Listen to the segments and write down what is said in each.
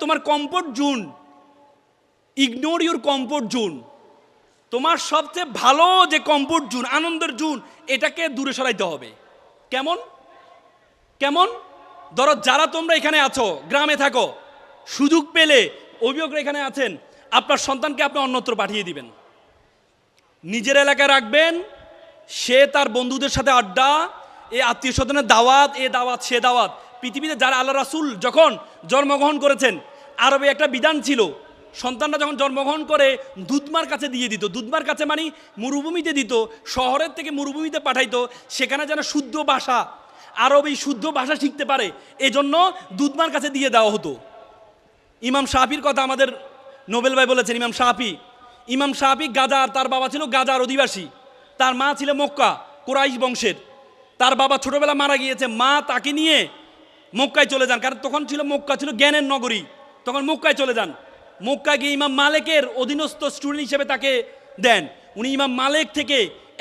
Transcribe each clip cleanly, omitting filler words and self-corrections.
তোমার comfort zone, ignore your comfort zone. তোমার সবচেয়ে ভালো যে কমফোর্ট জোন, আনন্দের জোন, এটাকে দূরে সরাইতে হবে। কেমন কেমন? ধরো যারা তোমরা এখানে আছো, গ্রামে থাকো, সুযোগ পেলে অভিভাবকরা এখানে আছেন, আপনার সন্তানকে আপনি অন্যত্র পাঠিয়ে দিবেন, নিজের এলাকায় রাখবেন। সে তার বন্ধুদের সাথে আড্ডা, এ আত্মীয় স্বজনের দাওয়াত, এ দাওয়াত সে দাওয়াত। পৃথিবীতে যারা আল্লাহ রাসূল যখন জন্মগ্রহণ করেছেন, আরবে একটা বিধান ছিল, সন্তানরা যখন জন্মগ্রহণ করে দুধমার কাছে দিয়ে দিত। দুধমার কাছে মানে মরুভূমিতে দিত, শহরের থেকে মরুভূমিতে পাঠাইতো, সেখানে যেন শুদ্ধ ভাষা, আরবি শুদ্ধ ভাষা শিখতে পারে, এজন্য দুধমার কাছে দিয়ে দেওয়া হতো। ইমাম শাফির কথা আমাদের নোবেল ভাই বলেছেন। ইমাম শাফি গাজার, তার বাবা ছিল গাজার অধিবাসী, তার মা ছিল মক্কা কুরাইশ বংশের। তার বাবা ছোটবেলা মারা গিয়েছে, মা তাকে নিয়ে মক্কায় চলে যান, কারণ তখন ছিল মক্কা ছিল জ্ঞানের নগরী, তখন মক্কায় চলে যান। মক্কায় গিয়ে ইমাম মালিকের অধীনস্থ স্টুডেন্ট হিসেবে তাকে দেন। উনি ইমাম মালিক থেকে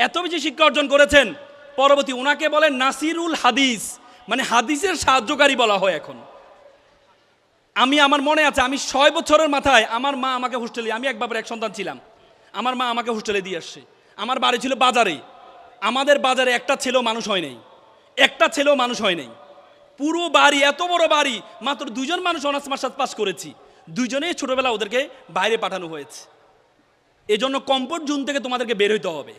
এত বেশি শিক্ষা অর্জন করেছেন, পরবর্তী ওনাকে বলেন নাসিরুল হাদিস, মানে হাদিসের সাহায্যকারী বলা হয় এখন। আমার মনে আছে, আমি 6 বছরের মাথায় আমার মা আমাকে হোস্টেলে, আমি এক বাবার এক সন্তান ছিলাম, আমার মা আমাকে হোস্টেলে দিয়ে আসছে। আমার বাড়ি ছিল বাজারে, আমাদের বাজারে একটা ছেলেও মানুষ হয় নাই, একটা ছেলেও মানুষ হয় নাই। পুরো বাড়ি, এত বড় বাড়ি, মাত্র 2 জন মানুষ অনার্স মাস্টার্স পাস করেছি, 2 জনেই ছোটবেলা ওদেরকে বাইরে পাঠানো হয়েছে। এজন্য কমফোর্ট জোন থেকে তোমাদেরকে বের হইতে হবে।